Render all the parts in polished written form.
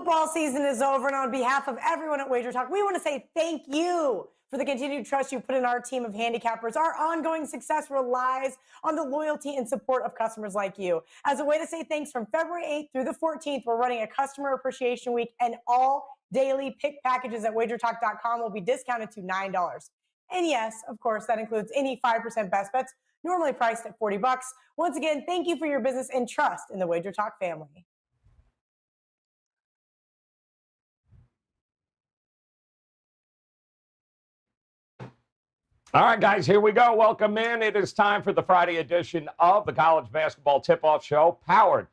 Football season is over, and on behalf of everyone at Wager Talk, we want to say thank you for the continued trust you put in our team of handicappers. Our ongoing success relies on the loyalty and support of customers like you. As a way to say thanks, from February 8th through the 14th, we're running a Customer Appreciation Week, and all daily pick packages at WagerTalk.com will be discounted to $9. And yes, of course, that includes any 5% best bets, normally priced at $40. Once again, thank you for your business and trust in the Wager Talk family. All right, guys, here we go. Welcome in. It is time for the Friday edition of the College Basketball Tip-Off Show, powered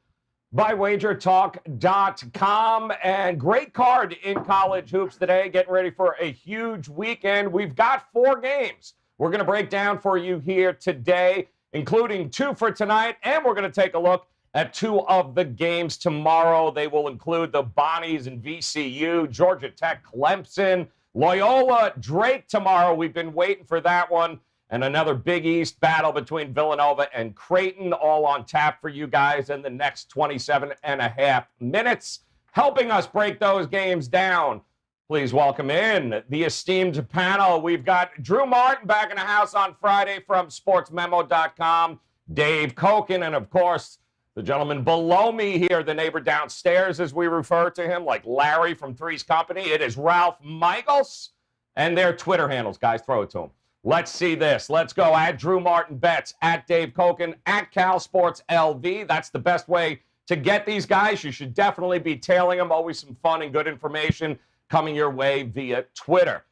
by WagerTalk.com. And great card in college hoops today. Getting ready for a huge weekend. We've got 4 games we're going to break down for you here today, including 2 for tonight. And we're going to take a look at 2 of the games tomorrow. They will include the Bonnies and VCU, Georgia Tech, Clemson, Loyola, Drake tomorrow. We've been waiting for that one. And another Big East battle between Villanova and Creighton, all on tap for you guys in the next 27 and a half minutes. Helping us break those games down, please welcome in the esteemed panel. We've got Drew Martin back in the house on Friday from sportsmemo.com, Dave COKIN, and of course, the gentleman below me here, the neighbor downstairs, as we refer to him, like Larry from Three's Company. It is Ralph Michaels, and their Twitter handles. Guys, throw it to him. Let's see this. Let's go at Drew Martin Bets, at Dave COKIN, at CALSPORTSLI. That's the best way to get these guys. You should definitely be tailing them. Always some fun and good information coming your way via Twitter.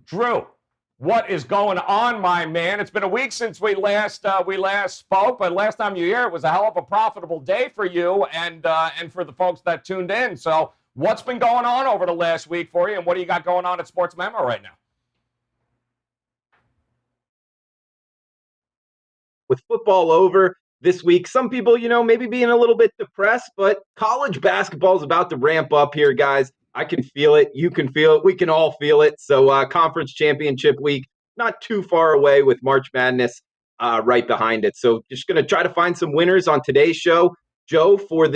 Drew, what is going on, my man? It's been a week since we last spoke, but last time you were here, it was a hell of a profitable day for you and for the folks that tuned in. So what's been going on over the last week for you, and what do you got going on at Sports Memo right now? With football over this week, some people, maybe being a little bit depressed, but college basketball is about to ramp up here, guys. I can feel it. You can feel it. We can all feel it. So conference championship week, not too far away with March Madness right behind it. So just going to try to find some winners on today's show. Joe, for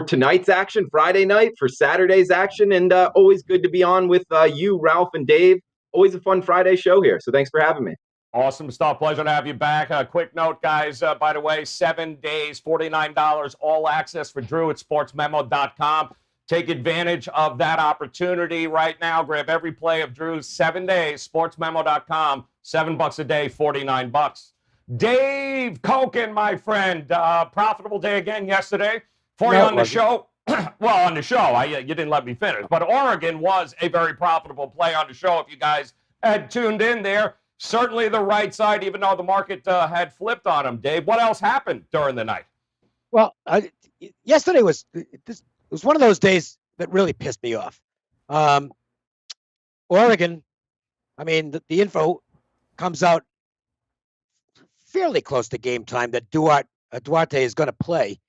tonight's action, Friday night, for Saturday's action, and always good to be on with you, Ralph, and Dave. Always a fun Friday show here. So thanks for having me. Awesome stuff. Pleasure to have you back. A quick note, guys, by the way, 7 days, $49, all access for Drew at sportsmemo.com. Take advantage of that opportunity right now. Grab every play of Drew's 7 days, sportsmemo.com, $7 a day, $49. Dave COKIN, my friend, profitable day again yesterday for you on the show. Well, on the show, you didn't let me finish, but Oregon was a very profitable play on the show. If you guys had tuned in there, certainly the right side, even though the market had flipped on them. Dave, what else happened during the night? Well, yesterday was one of those days that really pissed me off. Oregon, I mean, the info comes out fairly close to game time that Duarte is going to play.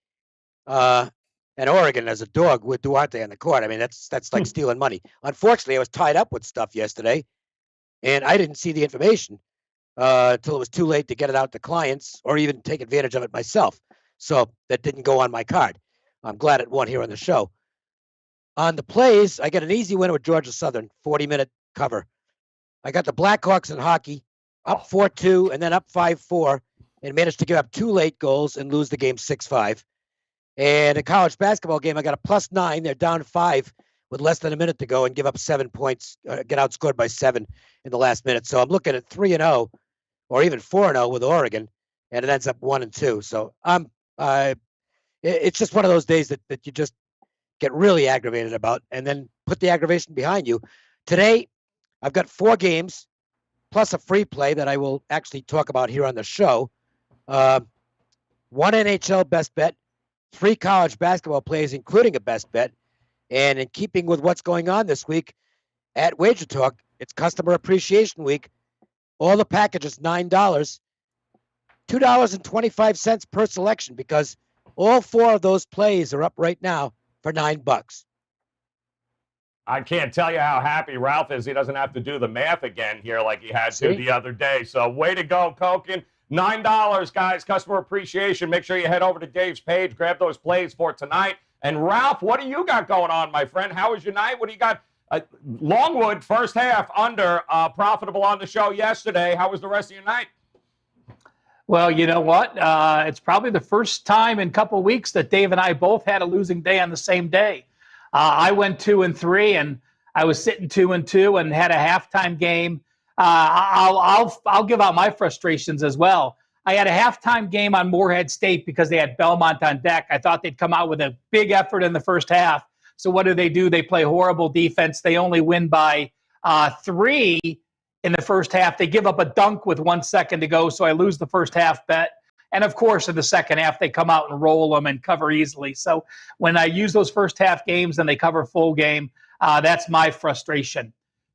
And Oregon as a dog with Duarte on the court. I mean, that's like stealing money. Unfortunately, I was tied up with stuff yesterday, and I didn't see the information until it was too late to get it out to clients or even take advantage of it myself. So that didn't go on my card. I'm glad it won here on the show. On the plays, I got an easy winner with Georgia Southern, 40-minute cover. I got the Blackhawks in hockey, up 4-2 and then up 5-4, and managed to give up 2 late goals and lose the game 6-5. And a college basketball game, I got a +9. They're down 5 with less than a minute to go and give up 7 points, get outscored by 7 in the last minute. So I'm looking at 3-0 or even 4-0 with Oregon, and it ends up 1-2. So it's just one of those days that you just get really aggravated about and then put the aggravation behind you. Today, I've got 4 games plus a free play that I will actually talk about here on the show. 1 NHL best bet, 3 college basketball plays, including a best bet. And in keeping with what's going on this week at Wager Talk, it's Customer Appreciation Week. All the packages, $9, $2.25 per selection, because all 4 of those plays are up right now for $9. I can't tell you how happy Ralph is. He doesn't have to do the math again here like he had to the other day. So way to go, COKIN. $9, guys, customer appreciation. Make sure you head over to Dave's page, grab those plays for tonight, And Ralph, what do you got going on, my friend? How was your night? What do you got? Longwood, first half, under, profitable on the show yesterday. How was the rest of your night? Well, you know what? It's probably the first time in a couple of weeks that Dave and I both had a losing day on the same day. I went 2-3, and I was sitting 2-2 and had a halftime game. I'll give out my frustrations as well. I had a halftime game on Morehead State because they had Belmont on deck. I thought they'd come out with a big effort in the first half. So what do? They play horrible defense. They only win by 3 in the first half. They give up a dunk with 1 second to go, so I lose the first half bet. And, of course, in the second half, they come out and roll them and cover easily. So when I use those first half games and they cover full game, that's my frustration.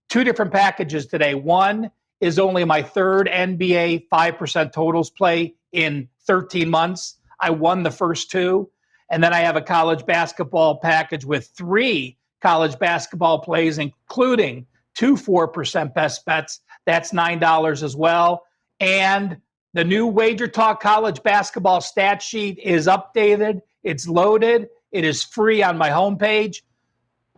2 different packages today. One is only my third NBA 5% totals play in 13 months. I won the first 2. And then I have a college basketball package with 3 college basketball plays, including 2 4% best bets. That's $9 as well. And the new Wager Talk college basketball stat sheet is updated. It's loaded. It is free on my homepage.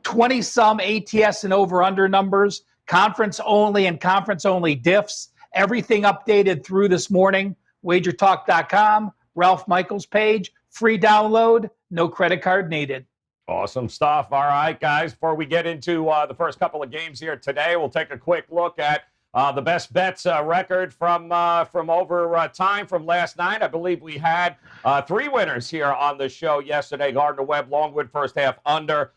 20-some ATS and over-under numbers, conference only and conference only diffs. Everything updated through this morning. WagerTalk.com, Ralph Michaels page. Free download, no credit card needed. Awesome stuff. All right, guys, before we get into the first couple of games here today, we'll take a quick look at the best bets record from over time from last night. I believe we had 3 winners here on the show yesterday. Gardner-Webb, Longwood, first half under.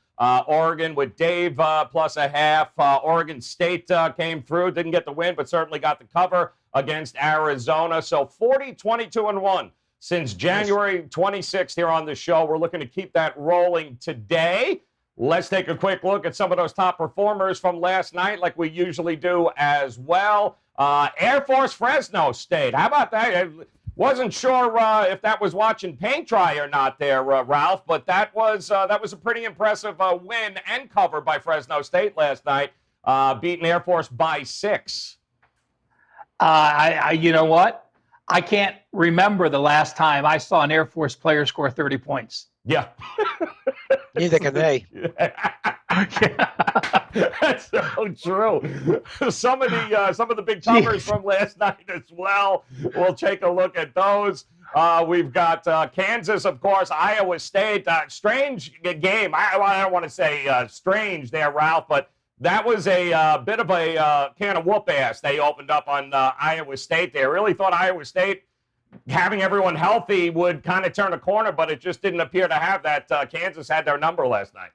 Oregon with Dave plus a half. Oregon State came through, didn't get the win, but certainly got the cover against Arizona. So 40, 22, and 1. Since January 26th here on the show, we're looking to keep that rolling today. Let's take a quick look at some of those top performers from last night, like we usually do as well. Air Force Fresno State. How about that? I wasn't sure if that was watching paint dry or not there, Ralph, but that was a pretty impressive win and cover by Fresno State last night, beating Air Force by 6. You know what? I can't remember the last time I saw an Air Force player score 30 points. Yeah. Neither can they. That's so true. Some of the big covers from last night as well. We'll take a look at those. We've got Kansas, of course, Iowa State. Strange game. I don't want to say strange there, Ralph, but that was a bit of a can of whoop ass they opened up on Iowa State. They really thought Iowa State, having everyone healthy, would kind of turn a corner, but it just didn't appear to have that. Kansas had their number last night.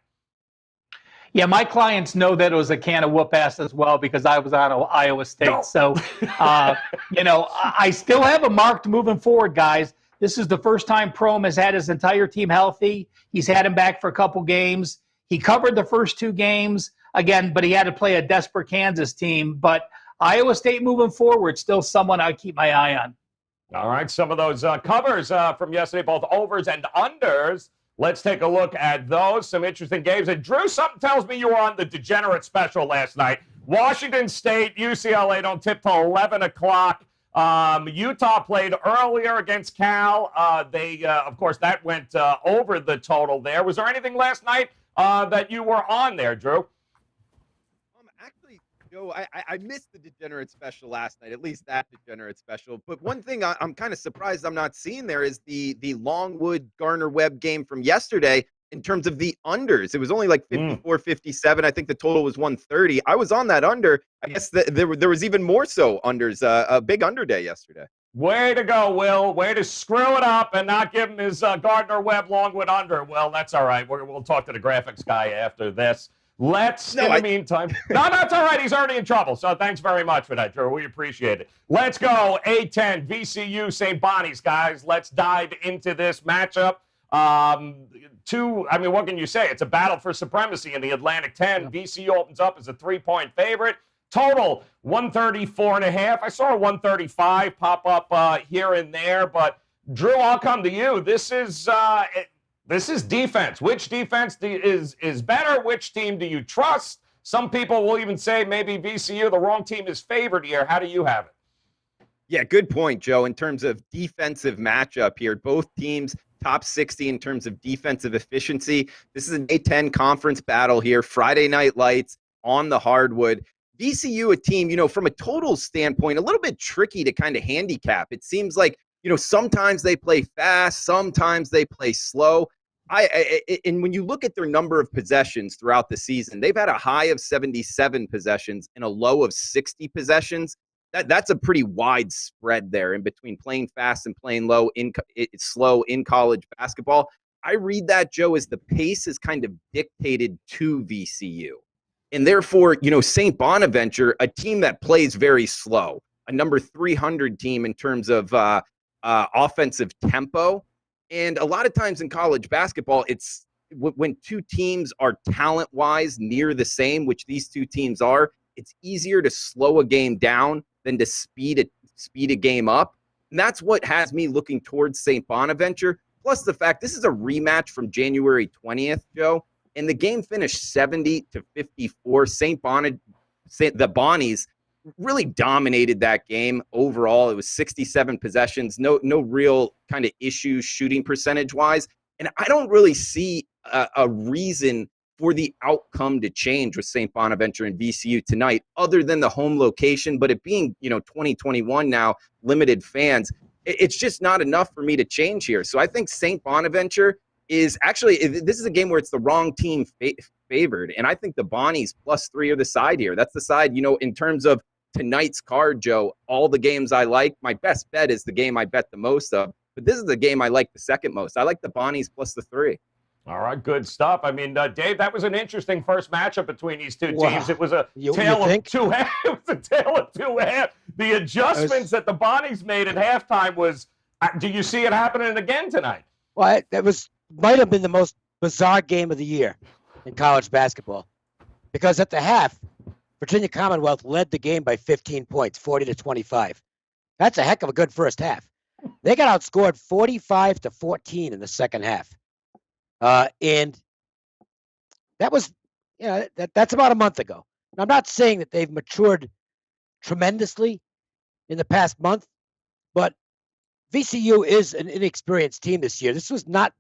Yeah, my clients know that it was a can of whoop ass as well because I was on Iowa State. No. So, I still have a marked moving forward, guys. This is the first time Prohm has had his entire team healthy. He's had him back for a couple games. He covered the first 2 games. Again, but he had to play a desperate Kansas team. But Iowa State moving forward, still someone I keep my eye on. All right, some of those covers from yesterday, both overs and unders. Let's take a look at those. Some interesting games. And Drew, something tells me you were on the degenerate special last night. Washington State, UCLA don't tip till 11 o'clock. Utah played earlier against Cal. Of course, that went over the total there. Was there anything last night that you were on there, Drew? Actually, Joe, I missed the degenerate special last night, at least that degenerate special. But one thing I'm kind of surprised I'm not seeing there is the Longwood Gardner-Webb game from yesterday in terms of the unders. It was only like 54, 57. I think the total was 130. I was on that under. I guess there was even more so unders, a big under day yesterday. Way to go, Will. Way to screw it up and not give him his Gardner-Webb Longwood under. Well, that's all right. We'll talk to the graphics guy after this. In the meantime. No, that's all right. He's already in trouble. So thanks very much for that, Drew. We appreciate it. Let's go. A10, VCU, St. Bonnie's, guys. Let's dive into this matchup. What can you say? It's a battle for supremacy in the Atlantic 10. VCU opens up as a 3-point favorite. Total 134.5. I saw a 135 pop up here and there, but Drew, I'll come to you. This is defense. Which defense is better? Which team do you trust? Some people will even say maybe VCU, the wrong team, is favored here. How do you have it? Yeah, good point, Joe. In terms of defensive matchup here, both teams top 60 in terms of defensive efficiency. This is an A10 conference battle here. Friday night lights on the hardwood. VCU, a team, from a total standpoint, a little bit tricky to kind of handicap. It seems like, sometimes they play fast, sometimes they play slow. And when you look at their number of possessions throughout the season, they've had a high of 77 possessions and a low of 60 possessions. That's a pretty wide spread there in between playing fast and playing slow in college basketball. I read that, Joe, as the pace is kind of dictated to VCU. And therefore, St. Bonaventure, a team that plays very slow, a number 300 team in terms of offensive tempo. And a lot of times in college basketball, it's when two teams are talent-wise near the same, which these two teams are, it's easier to slow a game down than to speed a game up. And that's what has me looking towards St. Bonaventure. Plus the fact this is a rematch from January 20th, Joe, and the game finished 70-54. The Bonnies really dominated that game overall. It was 67 possessions, no real kind of issues shooting percentage-wise. And I don't really see a reason for the outcome to change with St. Bonaventure and VCU tonight, other than the home location. But it being, 2021 now, limited fans, it's just not enough for me to change here. So I think St. Bonaventure is actually, this is a game where it's the wrong team favored. And I think the Bonnies +3 are the side here. That's the side, in terms of tonight's card, Joe, all the games I like, my best bet is the game I bet the most of. But this is the game I like the second most. I like the Bonnies +3. All right, good stuff. I mean, Dave, that was an interesting first matchup between these two teams. It was a tale of two halves. It was a tale of two halves. The adjustments that the Bonnies made at halftime was. Do you see it happening again tonight? Well, might have been the most bizarre game of the year in college basketball, because at the half, Virginia Commonwealth led the game by 15 points, 40-25. That's a heck of a good first half. They got outscored 45-14 in the second half. And that was, that's about a month ago. Now, I'm not saying that they've matured tremendously in the past month, but VCU is an inexperienced team this year. This was not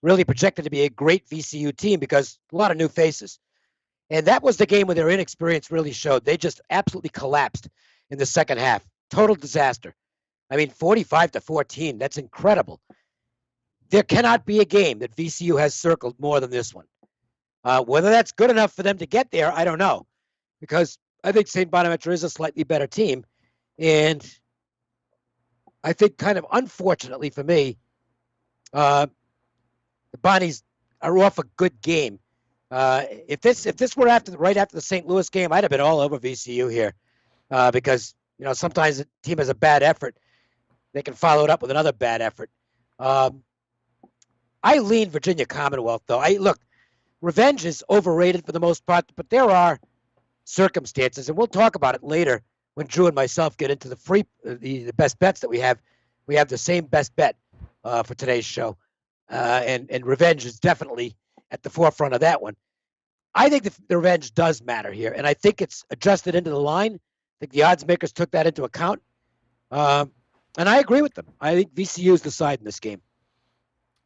really projected to be a great VCU team because a lot of new faces. And that was the game where their inexperience really showed. They just absolutely collapsed in the second half. Total disaster. I mean, 45-14, that's incredible. There cannot be a game that VCU has circled more than this one. Whether that's good enough for them to get there, I don't know. Because I think St. Bonaventure is a slightly better team. And I think kind of unfortunately for me, the Bonnies are off a good game. If this were right after the St. Louis game, I'd have been all over VCU here. Because, sometimes a team has a bad effort. They can follow it up with another bad effort. I lean Virginia Commonwealth, though. Look, revenge is overrated for the most part, but there are circumstances, and we'll talk about it later when Drew and myself get into the best bets that we have. We have the same best bet for today's show, and revenge is definitely at the forefront of that one. I think the revenge does matter here, and I think it's adjusted into the line. I think the odds makers took that into account, and I agree with them. I think VCU is the side in this game.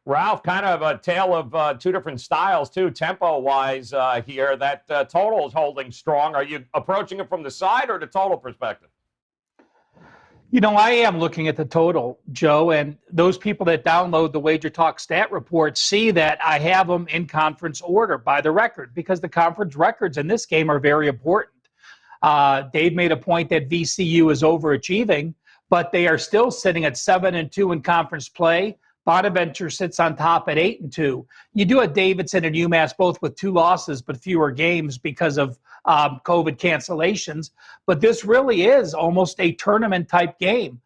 Ralph, kind of a tale of two different styles, too, tempo-wise here. That total is holding strong. Are you approaching it from the side or the total perspective? I am looking at the total, Joe, and those people that download the WagerTalk stat report see that I have them in conference order by the record, because the conference records in this game are very important. Dave made a point that VCU is overachieving, but they are still sitting at 7-2 in conference play. Bonaventure sits on top at 8-2. You do have Davidson and UMass both with 2 losses but fewer games because of COVID cancellations. But this really is almost a tournament-type game.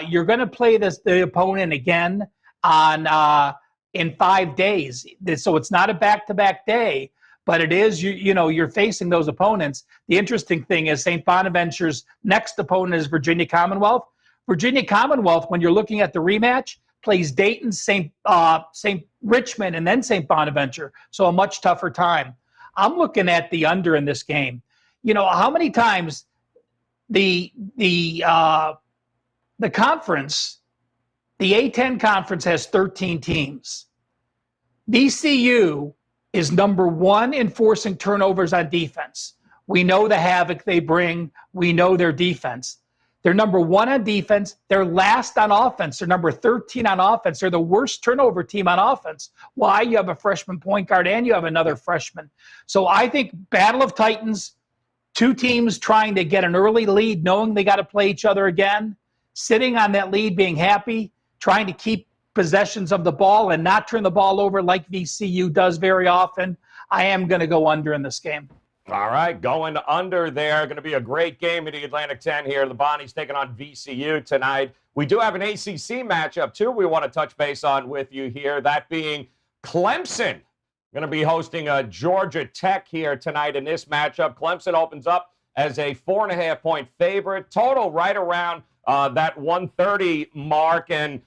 You're going to play the opponent again in 5 days. So it's not a back-to-back day, but it is, you're facing those opponents. The interesting thing is St. Bonaventure's next opponent is Virginia Commonwealth. Virginia Commonwealth, when you're looking at the rematch, plays Dayton, St. Richmond, and then St. Bonaventure. So a much tougher time. I'm looking at the under in this game. How many times the the conference, the A10 conference has 13 teams. VCU is number 1 in forcing turnovers on defense. We know the havoc they bring. We know their defense. They're number 1 on defense. They're last on offense. They're number 13 on offense. They're the worst turnover team on offense. Why? You have a freshman point guard and you have another freshman. So I think Battle of Titans, 2 teams trying to get an early lead, knowing they got to play each other again, sitting on that lead, being happy, trying to keep possessions of the ball and not turn the ball over like VCU does very often. I am going to go under in this game. All right, going under there. Going to be a great game in the Atlantic 10 here. The Bonnies taking on VCU tonight. We do have an ACC matchup, too, we want to touch base on with you here, that being Clemson. Going to be hosting Georgia Tech here tonight in this matchup. Clemson opens up as a 4.5-point favorite. Total right around that 130 mark. And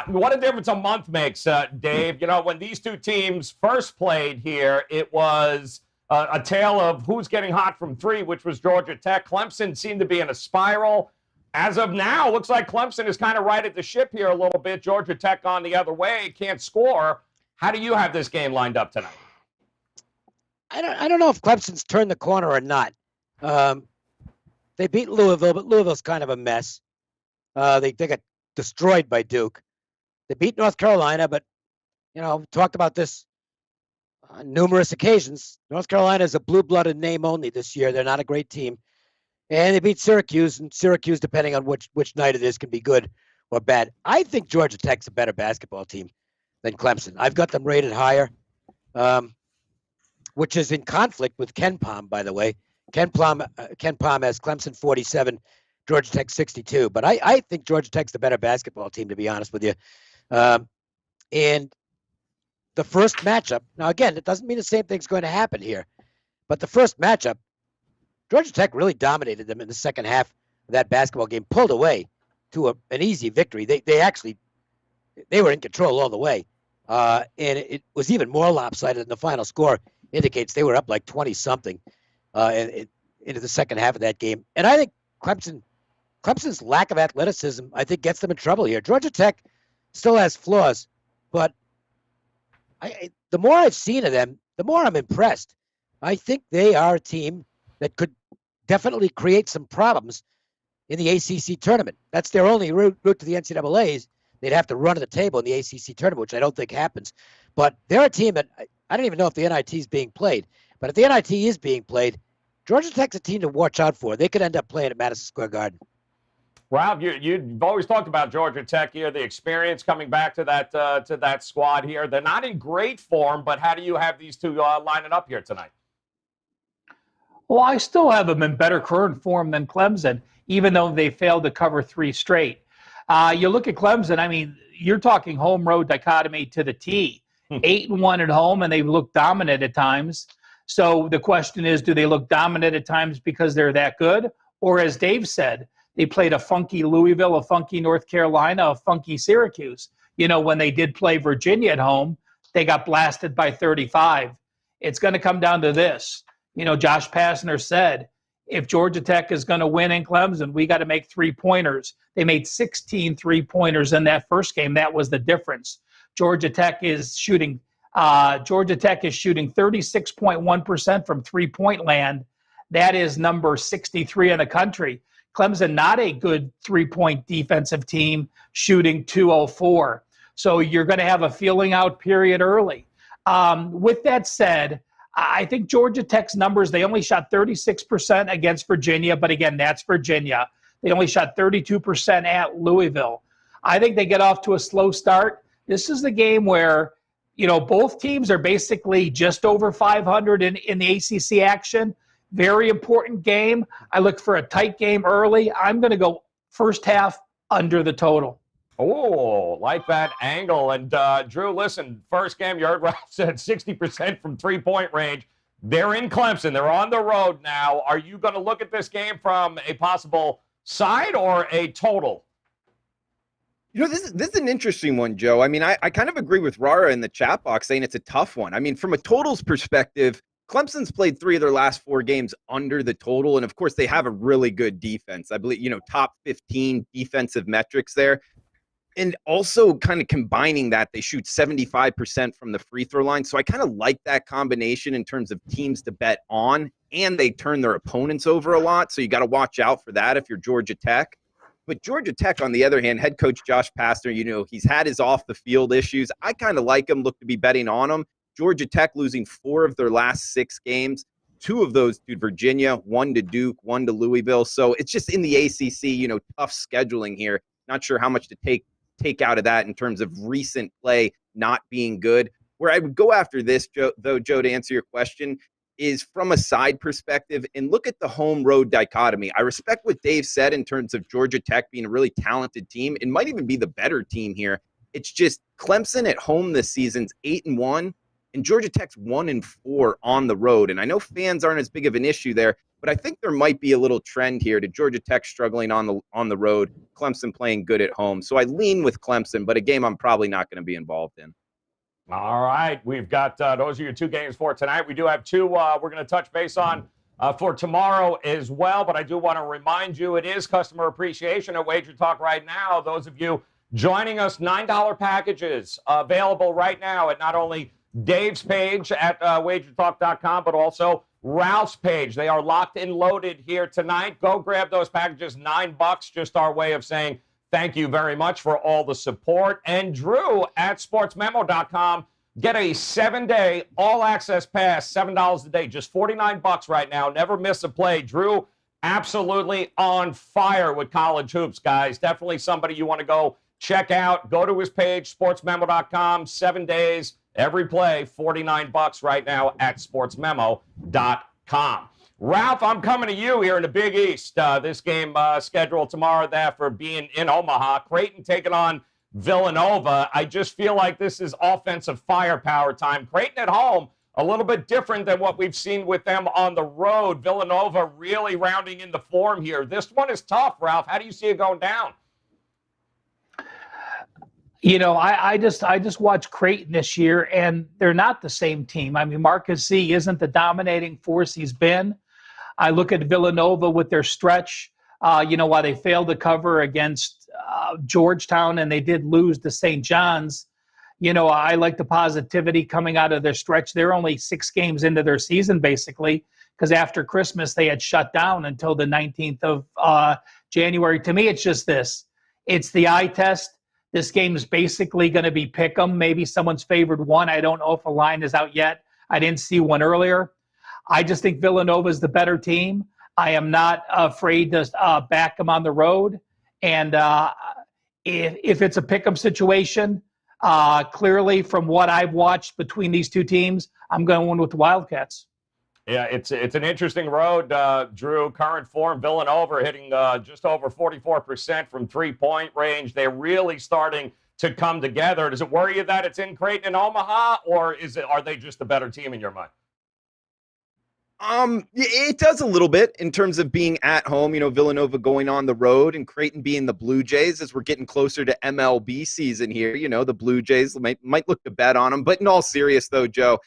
what a difference a month makes, Dave. You know, when these two teams first played here, it was a tale of who's getting hot from 3, which was Georgia Tech. Clemson seemed to be in a spiral. As of now, looks like Clemson is kind of right at the ship here a little bit. Georgia Tech on the other way, can't score. How do you have this game lined up tonight? I don't know if Clemson's turned the corner or not. They beat Louisville, but Louisville's kind of a mess. They got destroyed by Duke. They beat North Carolina, but, you know, we talked about this on numerous occasions. North Carolina is a blue-blooded name only this year. They're not a great team. And they beat Syracuse, and Syracuse, depending on which night it is, can be good or bad. I think Georgia Tech's a better basketball team than Clemson. I've got them rated higher, which is in conflict with Ken Palm, by the way. Ken Palm has Clemson 47, Georgia Tech 62. But I think Georgia Tech's the better basketball team, to be honest with you. And the first matchup, now again, it doesn't mean the same thing's going to happen here, but the first matchup, Georgia Tech really dominated them in the second half of that basketball game, pulled away to an easy victory. They were in control all the way. And it was even more lopsided than the final score indicates. They were up like 20-something into the second half of that game. And I think Clemson's lack of athleticism, I think, gets them in trouble here. Georgia Tech still has flaws, but the more I've seen of them, the more I'm impressed. I think they are a team that could definitely create some problems in the ACC tournament. That's their only route to the NCAAs. They'd have to run to the table in the ACC tournament, which I don't think happens. But they're a team that I don't even know if the NIT is being played. But if the NIT is being played, Georgia Tech's a team to watch out for. They could end up playing at Madison Square Garden. Rob, you've always talked about Georgia Tech here, the experience coming back to that squad here. They're not in great form, but how do you have these two lining up here tonight? Well, I still have them in better current form than Clemson, even though they failed to cover 3 straight. You look at Clemson, I mean, you're talking home road dichotomy to the T. 8-1 at home, and they look dominant at times. So the question is, do they look dominant at times because they're that good? Or as Dave said, they played a funky Louisville, a funky North Carolina, a funky Syracuse. You know, when they did play Virginia at home, they got blasted by 35. It's going to come down to this. You know, Josh Pastner said, if Georgia Tech is going to win in Clemson, we got to make 3-pointers. They made 16 3-pointers in that first game. That was the difference. Georgia Tech is shooting 36.1% from three-point land. That is number 63 in the country. Clemson, not a good three-point defensive team, shooting 204. So you're going to have a feeling out period early. With that said, I think Georgia Tech's numbers, they only shot 36% against Virginia, but again, that's Virginia. They only shot 32% at Louisville. I think they get off to a slow start. This is the game where, you know, both teams are basically just over 500 in the ACC action. Very important game. I look for a tight game early. I'm going to go first half under the total. Oh, like that angle. And Drew, listen, first game, you heard Rob said 60% from three-point range. They're in Clemson. They're on the road now. Are you going to look at this game from a possible side or a total? You know, this is an interesting one, Joe. I mean, I kind of agree with Rara in the chat box saying it's a tough one. I mean, from a totals perspective, Clemson's played 3 of their last 4 games under the total. And of course, they have a really good defense. I believe, top 15 defensive metrics there. And also kind of combining that, they shoot 75% from the free throw line. So I kind of like that combination in terms of teams to bet on, and they turn their opponents over a lot. So you got to watch out for that if you're Georgia Tech. But Georgia Tech, on the other hand, head coach Josh Pastner, he's had his off the field issues. I kind of like him, look to be betting on him. Georgia Tech losing 4 of their last 6 games, 2 of those to Virginia, 1 to Duke, 1 to Louisville. So it's just in the ACC, tough scheduling here. Not sure how much to take out of that in terms of recent play not being good. Where I would go after this, Joe, to answer your question, is from a side perspective and look at the home road dichotomy. I respect what Dave said in terms of Georgia Tech being a really talented team. It might even be the better team here. It's just Clemson at home this season's 8-1, and Georgia Tech's 1-4 on the road. And I know fans aren't as big of an issue there, but I think there might be a little trend here to Georgia Tech struggling on the road, Clemson playing good at home. So I lean with Clemson, but a game I'm probably not going to be involved in. All right, we've got those are your 2 games for tonight. We do have 2 we're going to touch base on for tomorrow as well, but I do want to remind you it is customer appreciation at Wager Talk right now. Those of you joining us, $9 packages available right now at not only Dave's page at WagerTalk.com, but also Ralph's page. They are locked and loaded here tonight. Go grab those packages, $9, just our way of saying thank you very much for all the support. And Drew at sportsmemo.com, get a 7-day all-access pass, $7 a day, just $49 right now. Never miss a play. Drew, absolutely on fire with college hoops, guys. Definitely somebody you want to go check out. Go to his page, sportsmemo.com, 7 days. Every play, $49 right now at sportsmemo.com. Ralph, I'm coming to you here in the Big East. This game scheduled tomorrow there for being in Omaha. Creighton taking on Villanova. I just feel like this is offensive firepower time. Creighton at home, a little bit different than what we've seen with them on the road. Villanova really rounding into form here. This one is tough, Ralph. How do you see it going down? I just watched Creighton this year, and they're not the same team. I mean, Marcus Z isn't the dominating force he's been. I look at Villanova with their stretch, while they failed to cover against Georgetown and they did lose to St. John's. I like the positivity coming out of their stretch. They're only 6 games into their season, basically, because after Christmas they had shut down until the 19th of January. To me, it's just this. It's the eye test. This game is basically going to be pick 'em. Maybe someone's favored one. I don't know if a line is out yet. I didn't see one earlier. I just think Villanova is the better team. I am not afraid to back them on the road. And if it's a pick 'em situation, clearly from what I've watched between these 2 teams, I'm going with the Wildcats. Yeah, it's an interesting road, Drew. Current form, Villanova hitting just over 44% from three-point range. They're really starting to come together. Does it worry you that it's in Creighton and Omaha, or are they just a better team in your mind? It does a little bit in terms of being at home, Villanova going on the road and Creighton being the Blue Jays as we're getting closer to MLB season here. The Blue Jays might look to bet on them. But in all seriousness, though, Joe,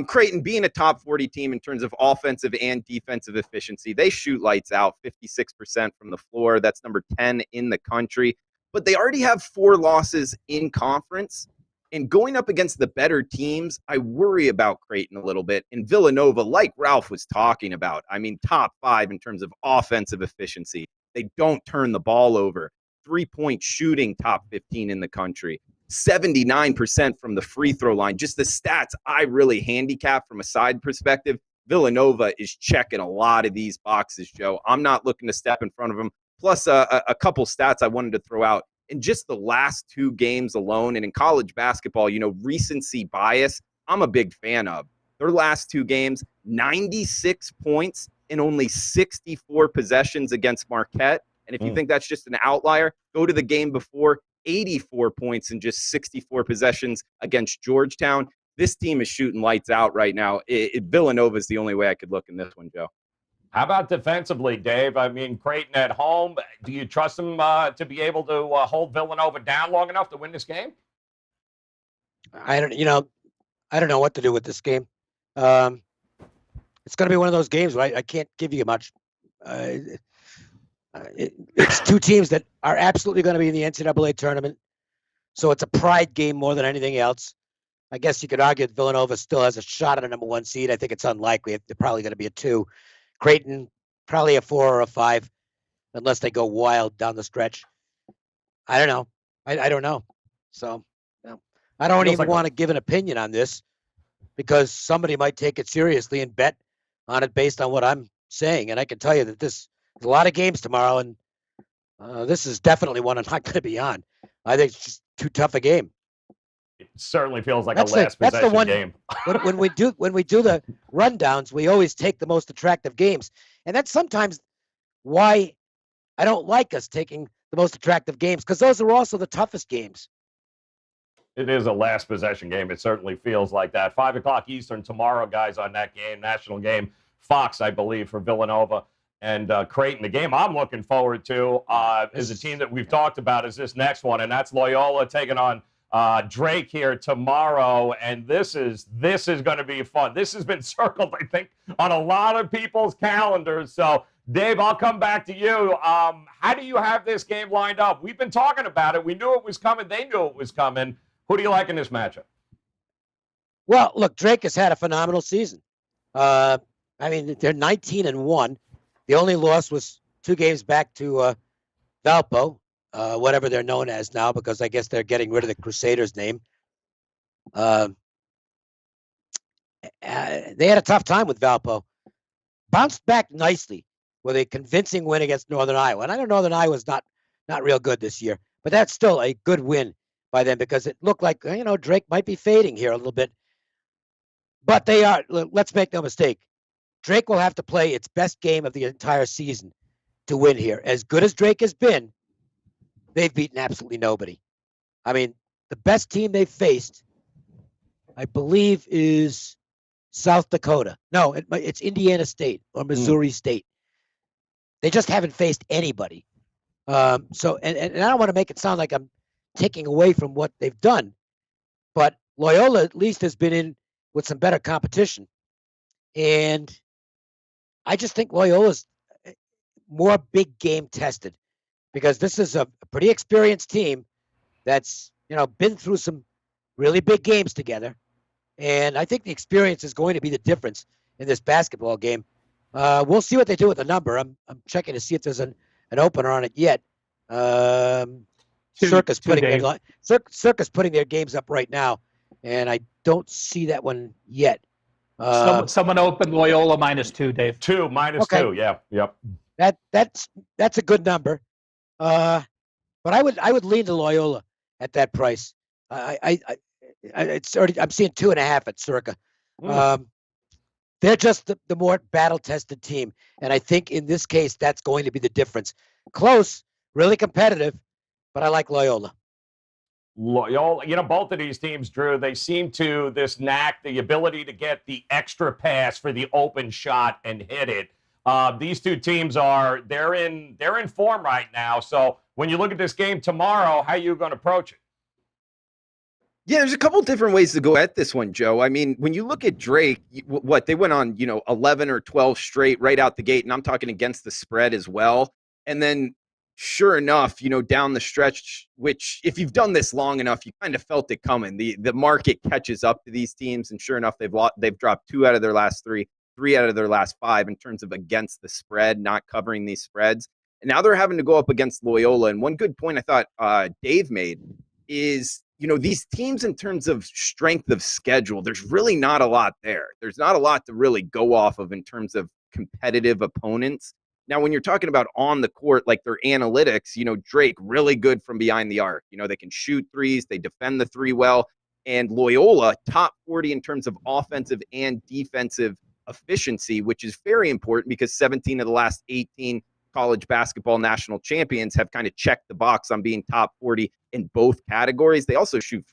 Creighton being a top 40 team in terms of offensive and defensive efficiency, they shoot lights out, 56% from the floor. That's number 10 in the country. But they already have 4 losses in conference. And going up against the better teams, I worry about Creighton a little bit. And Villanova, like Ralph was talking about, I mean, top 5 in terms of offensive efficiency. They don't turn the ball over. 3-point shooting, top 15 in the country. 79% from the free throw line. Just the stats I really handicap from a side perspective. Villanova is checking a lot of these boxes, Joe. I'm not looking to step in front of them. Plus, a couple stats I wanted to throw out. In just the last 2 games alone, and in college basketball, recency bias, I'm a big fan of. Their last 2 games, 96 points in only 64 possessions against Marquette. And if you think that's just an outlier, go to the game before, 84 points in just 64 possessions against Georgetown. This team is shooting lights out right now. Villanova is the only way I could look in this one, Joe. How about defensively, Dave? I mean, Creighton at home. Do you trust them to be able to hold Villanova down long enough to win this game? I don't know what to do with this game. it's going to be one of those games where I can't give you much. It's two teams that are absolutely going to be in the NCAA tournament. So it's a pride game more than anything else. I guess you could argue that Villanova still has a shot at a number 1 seed. I think it's unlikely. They're probably going to be a 2. Creighton, probably a 4 or a 5, unless they go wild down the stretch. I don't know. I don't know. So I don't even want to give an opinion on this because somebody might take it seriously and bet on it based on what I'm saying. And I can tell you that there's a lot of games tomorrow, and this is definitely one I'm not going to be on. I think it's just too tough a game. It certainly feels like a last possession game. when we do the rundowns, we always take the most attractive games, and that's sometimes why I don't like us taking the most attractive games, because those are also the toughest games. It is a last possession game. It certainly feels like that. 5 o'clock Eastern tomorrow, guys, on that game, national game. Fox, I believe, for Villanova and Creighton. The game I'm looking forward to is a team that we've talked about is this next one, and that's Loyola taking on Drake here tomorrow, and this is going to be fun. This has been circled, I think, on a lot of people's calendars. So, Dave, I'll come back to you. How do you have this game lined up? We've been talking about it. We knew it was coming. They knew it was coming. Who do you like in this matchup? Well, look, Drake has had a phenomenal season. I mean, they're 19-1. The only loss was 2 games back to Valpo. Whatever they're known as now, because I guess they're getting rid of the Crusaders name. They had a tough time with Valpo. Bounced back nicely with a convincing win against Northern Iowa. And I know Northern Iowa's not real good this year, but that's still a good win by them because it looked like, Drake might be fading here a little bit. But they are, let's make no mistake, Drake will have to play its best game of the entire season to win here. As good as Drake has been, they've beaten absolutely nobody. I mean, the best team they've faced, I believe, is South Dakota. No, it's Indiana State or Missouri State. They just haven't faced anybody. So, and I don't want to make it sound like I'm taking away from what they've done, but Loyola at least has been in with some better competition. And I just think Loyola's more big game tested, because this is a pretty experienced team that's, been through some really big games together. And I think the experience is going to be the difference in this basketball game. We'll see what they do with the number. I'm checking to see if there's an opener on it yet. Circus putting their games up right now, and I don't see that one yet. Someone opened Loyola -2, Dave. 2, -2, yeah. Yep. That's a good number. But I would lean to Loyola at that price. It's already, I'm seeing 2.5 at Circa. They're just the more battle-tested team, and I think in this case that's going to be the difference. Close, really competitive, but I like Loyola. Loyola, both of these teams, Drew, they seem to this knack, the ability to get the extra pass for the open shot and hit it. These two teams they're in form right now. So when you look at this game tomorrow, how are you going to approach it? Yeah, there's a couple different ways to go at this one, Joe. I mean, when you look at Drake, they went on, 11 or 12 straight right out the gate, and I'm talking against the spread as well. And then sure enough, down the stretch, which if you've done this long enough, you kind of felt it coming. The market catches up to these teams, and sure enough, they've dropped 2 out of their last 3 out of their last 5 in terms of against the spread, not covering these spreads. And now they're having to go up against Loyola. And one good point I thought Dave made is, these teams in terms of strength of schedule, there's really not a lot there. There's not a lot to really go off of in terms of competitive opponents. Now, when you're talking about on the court, like their analytics, Drake, really good from behind the arc. They can shoot threes. They defend the 3 well. And Loyola, top 40 in terms of offensive and defensive efficiency, which is very important because 17 of the last 18 college basketball national champions have kind of checked the box on being top 40 in both categories. They also shoot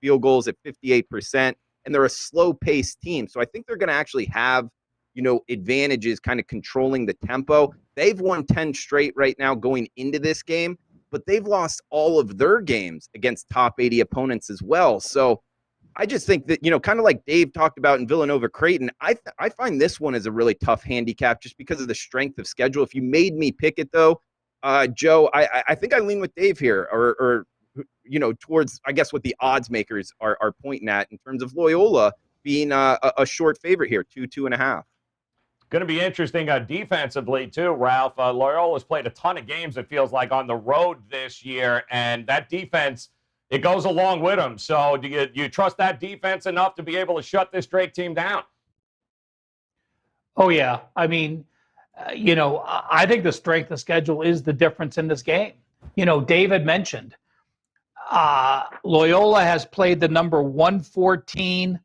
field goals at 58%, and they're a slow-paced team. So I think they're going to actually have, advantages kind of controlling the tempo. They've won 10 straight right now going into this game, but they've lost all of their games against top 80 opponents as well. So I just think that, kind of like Dave talked about in Villanova Creighton, I find this one as a really tough handicap just because of the strength of schedule. If you made me pick it, though, Joe, I think I lean with Dave here, or towards, I guess, what the odds makers are pointing at in terms of Loyola being a short favorite here, 2.5. Going to be interesting defensively, too, Ralph. Loyola's played a ton of games, it feels like, on the road this year, and that defense, it goes along with them. So do you trust that defense enough to be able to shut this Drake team down? Oh, yeah. I mean, I think the strength of schedule is the difference in this game. David mentioned Loyola has played the number 114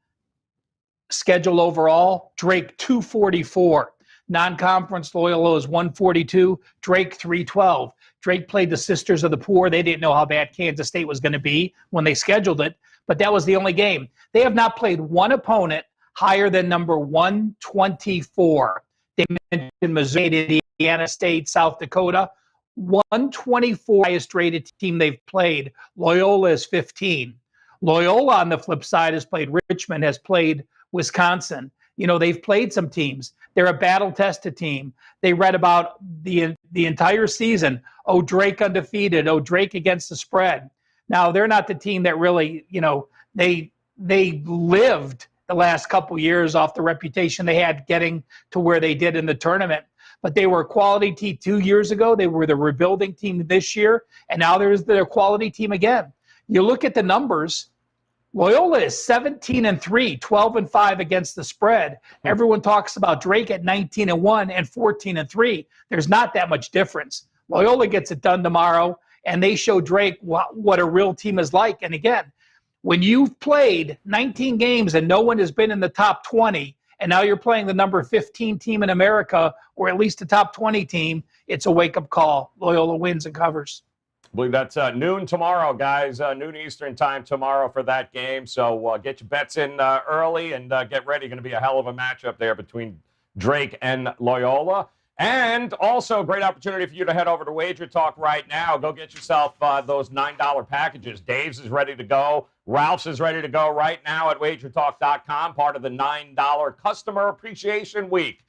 schedule overall, Drake 244. Non-conference Loyola is 142, Drake 312. Drake played the Sisters of the Poor. They didn't know how bad Kansas State was going to be when they scheduled it, but that was the only game. They have not played one opponent higher than number 124. They mentioned Missouri, Indiana State, South Dakota. 124 highest rated team they've played. Loyola is 15. Loyola on the flip side has played Richmond, has played Wisconsin. They've played some teams. They're a battle-tested team. They read about the entire season. Oh, Drake undefeated. Oh, Drake against the spread. Now, they're not the team that really, they lived the last couple years off the reputation they had getting to where they did in the tournament. But they were a quality team 2 years ago. They were the rebuilding team this year. And now there's their quality team again. You look at the numbers. Loyola is 17-3, 12-5 against the spread. Everyone talks about Drake at 19-1 and 14-3. There's not that much difference. Loyola gets it done tomorrow, and they show Drake what a real team is like. And again, when you've played 19 games and no one has been in the top 20, and now you're playing the number 15 team in America, or at least a top 20 team, it's a wake-up call. Loyola wins and covers. I believe that's noon tomorrow, guys. Noon Eastern time tomorrow for that game. So get your bets in early and get ready. Going to be a hell of a matchup there between Drake and Loyola. And also a great opportunity for you to head over to Wager Talk right now. Go get yourself those $9 packages. Dave's is ready to go. Ralph's is ready to go right now at WagerTalk.com, part of the $9 Customer Appreciation Week.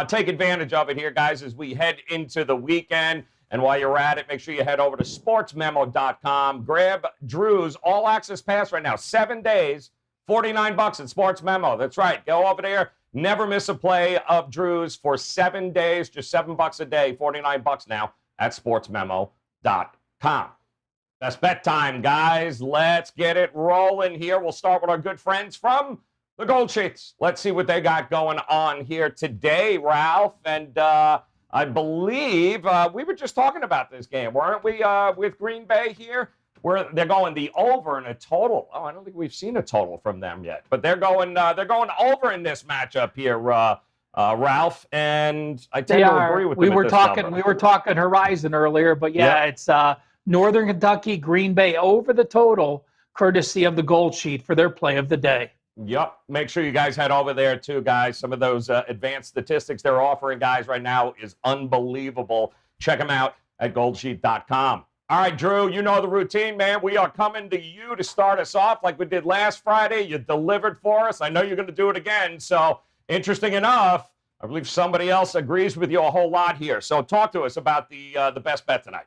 Take advantage of it here, guys, as we head into the weekend. And while you're at it, make sure you head over to SportsMemo.com. Grab Drew's all-access pass right now. 7 days, $49 at Sports Memo. That's right. Go over there. Never miss a play of Drew's for 7 days. Just $7 a day, $49 now at SportsMemo.com. That's bet time, guys. Let's get it rolling here. We'll start with our good friends from the Gold Sheets. Let's see what they got going on here today, Ralph. And I believe we were just talking about this game, weren't we, with Green Bay here, where they're going the over in a total. Oh, I don't think we've seen a total from them yet, but they're going over in this matchup here, Ralph. And I tend to agree with them. We were talking Horizon earlier, but yeah, it's Northern Kentucky, Green Bay over the total, courtesy of the Gold Sheet for their play of the day. Yep. Make sure you guys head over there too, guys. Some of those advanced statistics they're offering, guys, right now is unbelievable. Check them out at goldsheet.com. All right, Drew, you know the routine, man. We are coming to you to start us off like we did last Friday. You delivered for us. I know you're going to do it again. So, interesting enough, I believe somebody else agrees with you a whole lot here. So, talk to us about the best bet tonight.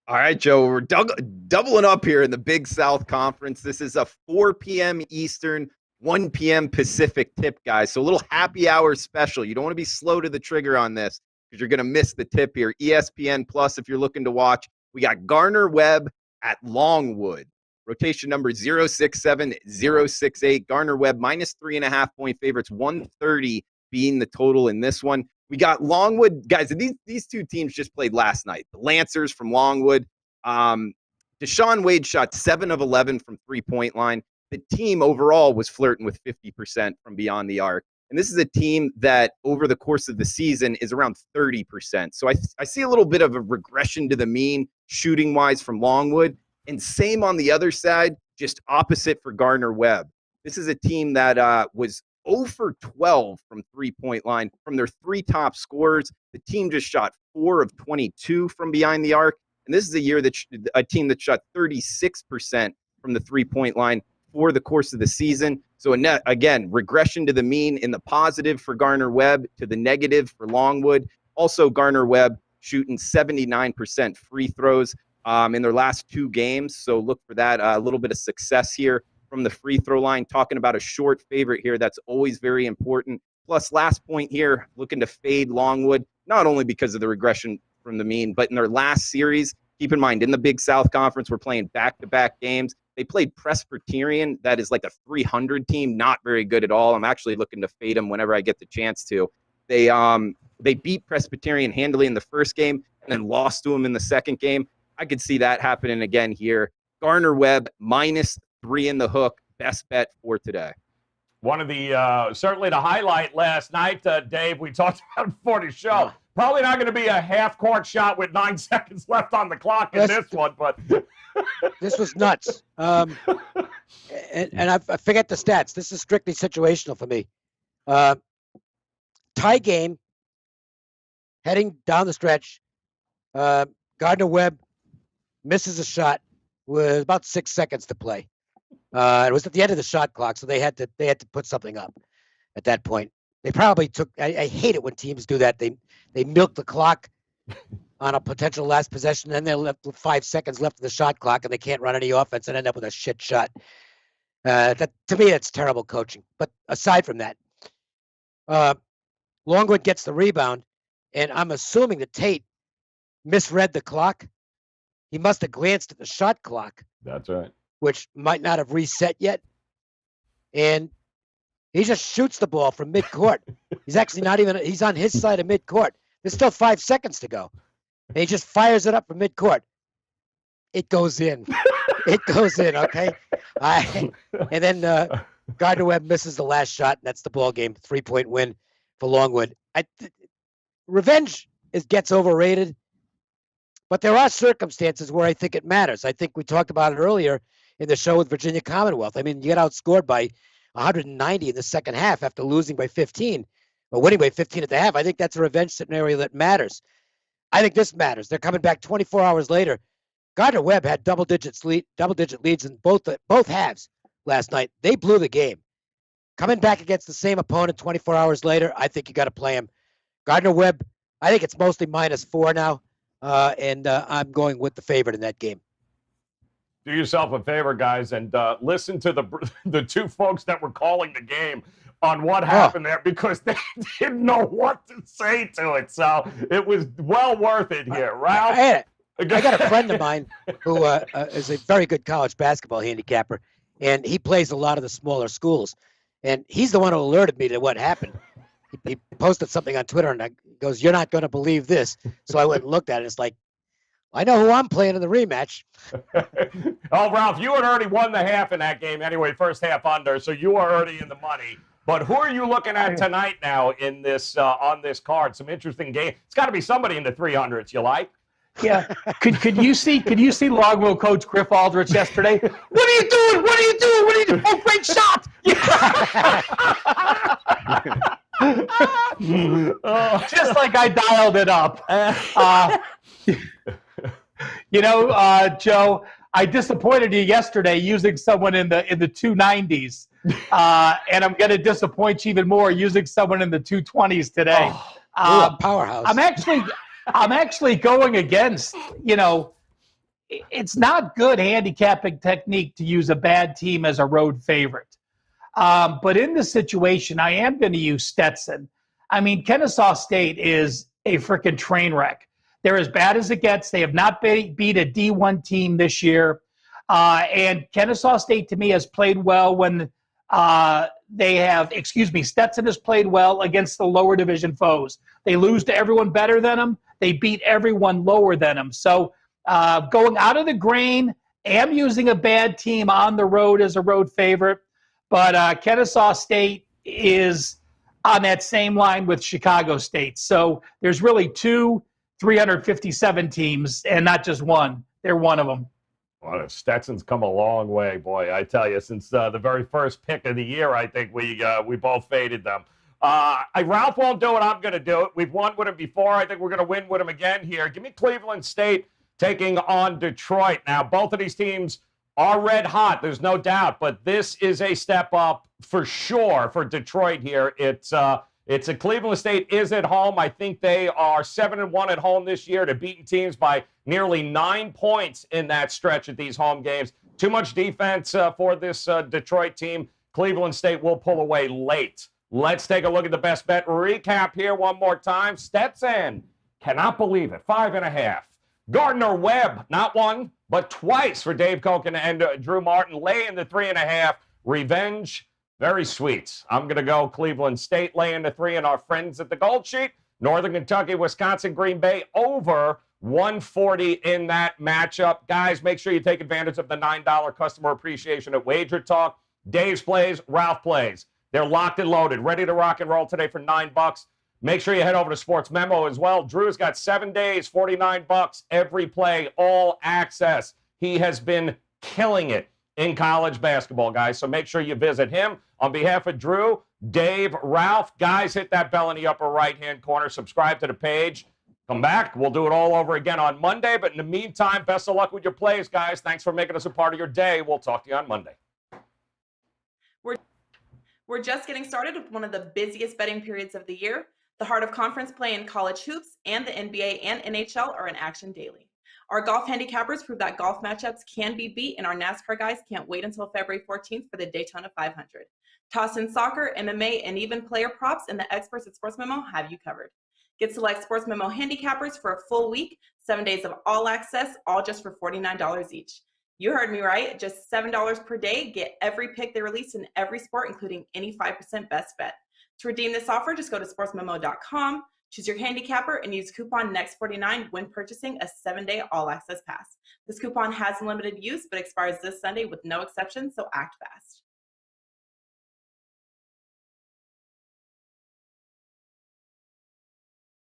All right, Joe, we're doubling up here in the Big South Conference. This is a 4 p.m. Eastern, 1 p.m. Pacific tip, guys. So a little happy hour special. You don't want to be slow to the trigger on this because you're going to miss the tip here. ESPN Plus, if you're looking to watch, we got Garner Webb at Longwood. Rotation number 067068. Garner Webb minus 3.5 point favorites, 130 being the total in this one. We got Longwood, guys. These two teams just played last night. The Lancers from Longwood. Deshaun Wade shot 7 of 11 from 3-point line. The team overall was flirting with 50% from beyond the arc. And this is a team that over the course of the season is around 30%. So I see a little bit of a regression to the mean shooting-wise from Longwood. And same on the other side, just opposite for Garner Webb. This is a team that was 0 for 12 from 3-point line. From their 3 top scorers, the team just shot 4 of 22 from behind the arc. And this is a year that a team that shot 36% from the 3-point line, for the course of the season. So again, regression to the mean in the positive for Gardner-Webb, to the negative for Longwood. Also, Gardner-Webb shooting 79% free throws in their last 2 games. So look for that, a little bit of success here from the free throw line. Talking about a short favorite here, that's always very important. Plus, last point here, looking to fade Longwood, not only because of the regression from the mean, but in their last series, keep in mind, in the Big South Conference, we're playing back-to-back games. They played Presbyterian. That is like a 300 team, not very good at all. I'm actually looking to fade them whenever I get the chance to. They beat Presbyterian handily in the first game and then lost to them in the second game. I could see that happening again here. Gardner-Webb -3 in the hook. Best bet for today. One of the, certainly the highlight last night, Dave, we talked about it before the show. Probably not going to be a half-court shot with 9 seconds left on the clock in this one, but this was nuts. And I forget the stats. This is strictly situational for me. Tie game, heading down the stretch. Gardner-Webb misses a shot with about 6 seconds to play. It was at the end of the shot clock, so they had to put something up at that point. They probably took. I hate it when teams do that. They milk the clock on a potential last possession, and they're left with 5 seconds left of the shot clock, and they can't run any offense and end up with a shit shot. That to me, that's terrible coaching. But aside from that, Longwood gets the rebound, and I'm assuming that Tate misread the clock. He must have glanced at the shot clock. That's right. Which might not have reset yet. And he just shoots the ball from midcourt. He's actually not even, he's on his side of midcourt. There's still 5 seconds to go. And he just fires it up from midcourt. It goes in. It goes in, okay? And then Gardner-Webb misses the last shot, and that's the ball game. 3-point win for Longwood. Revenge gets overrated, but there are circumstances where I think it matters. I think we talked about it earlier in the show with Virginia Commonwealth. I mean, you get outscored by 190 in the second half after losing by 15, or winning by 15 at the half. I think that's a revenge scenario that matters. I think this matters. They're coming back 24 hours later. Gardner-Webb had double-digit leads in both halves last night. They blew the game. Coming back against the same opponent 24 hours later, I think you got to play him. Gardner-Webb, I think it's mostly -4 now, and I'm going with the favorite in that game. Do yourself a favor, guys, and listen to the 2 folks that were calling the game on what happened there, because they didn't know what to say to it. So it was well worth it here. Ralph? I got a friend of mine who is a very good college basketball handicapper, and he plays a lot of the smaller schools. And he's the one who alerted me to what happened. He posted something on Twitter, and he goes, "You're not going to believe this." So I went and looked at it. It's like, I know who I'm playing in the rematch. Oh, Ralph, you had already won the half in that game anyway, first half under, so you are already in the money. But who are you looking at tonight now in this on this card? Some interesting game. It's got to be somebody in the 300s you like. Yeah. Could you see Longville coach Griff Aldrich yesterday? What are you doing? What are you doing? What are you doing? Oh, great shot! Just like I dialed it up. Joe, I disappointed you yesterday using someone in the 290s, and I'm going to disappoint you even more using someone in the 220s today. Powerhouse. I'm actually going against. It's not good handicapping technique to use a bad team as a road favorite. But in this situation, I am going to use Stetson. I mean, Kennesaw State is a freaking train wreck. They're as bad as it gets. They have not beat a D1 team this year. And Kennesaw State, to me, has played well when Stetson has played well against the lower division foes. They lose to everyone better than them. They beat everyone lower than them. So going out of the grain, am using a bad team on the road as a road favorite. But Kennesaw State is on that same line with Chicago State. So there's really 2 357 teams and not just one. They're one of them. Well, Stetson's come a long way, boy. I tell you, since the very first pick of the year, I think we both faded them. Ralph won't do it. I'm going to do it. We've won with him before. I think we're going to win with him again here. Give me Cleveland State taking on Detroit. Now, both of these teams are red hot. There's no doubt, but this is a step up for sure for Detroit here. It's a Cleveland State is at home. I think they are 7-1 at home this year. They're beating teams by nearly 9 points in that stretch at these home games. Too much defense for this Detroit team. Cleveland State will pull away late. Let's take a look at the best bet recap here one more time. Stetson, cannot believe it, 5.5. Gardner-Webb, not one, but twice for Dave COKIN and Drew Martin, laying the 3.5. Revenge, very sweet. I'm going to go Cleveland State, laying the 3, and our friends at the Gold Sheet. Northern Kentucky, Wisconsin, Green Bay, over 140 in that matchup. Guys, make sure you take advantage of the $9 customer appreciation at Wager Talk. Dave's plays, Ralph plays. They're locked and loaded, ready to rock and roll today for $9. Make sure you head over to Sports Memo as well. Drew's got 7 days, $49, every play, all access. He has been killing it in college basketball, guys. So make sure you visit him. On behalf of Drew, Dave, Ralph, guys, hit that bell in the upper right-hand corner. Subscribe to the page. Come back. We'll do it all over again on Monday. But in the meantime, best of luck with your plays, guys. Thanks for making us a part of your day. We'll talk to you on Monday. We're just getting started with one of the busiest betting periods of the year. The heart of conference play in college hoops and the NBA and NHL are in action daily. Our golf handicappers prove that golf matchups can be beat, and our NASCAR guys can't wait until February 14th for the Daytona 500. Toss in soccer, MMA, and even player props, and the experts at Sports Memo have you covered. Get select Sports Memo handicappers for a full week, 7 days of all access, all just for $49 each. You heard me right, just $7 per day. Get every pick they release in every sport, including any 5% best bet. To redeem this offer, just go to sportsmemo.com, choose your handicapper, and use coupon NEXT49 when purchasing a 7-day all-access pass. This coupon has limited use, but expires this Sunday with no exceptions, so act fast.